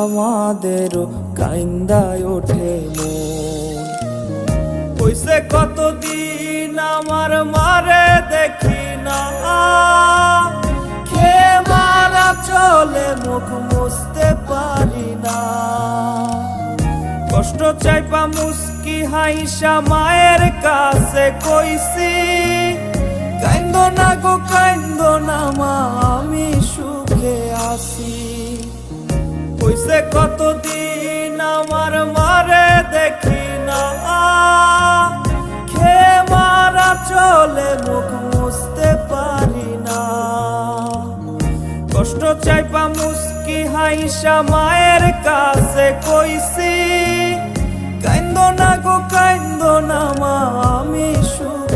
আমাদেরও কাইন্দায় ওঠে মন। হইছে কতদিন আমার মারে দেখি না, খেয়ে মারা চলে মুখ মুছতে পারি না। কষ্ট চাইপা মুস্কি হাইসা মায়ের কাছে কইছি, কাইন্দো না গো কাইন্দো না মা, আমি সুখে আছি। হইছে কতদিন আমার মারে দেখি না, খেয়ে মারা চলে মুখ মুছতে পারি না। কষ্ট চাইপা মুস্কি হাইসা মায়ের কাছে কইছি, কাইন্দো না গো কাইন্দো না মা, আমি সুখে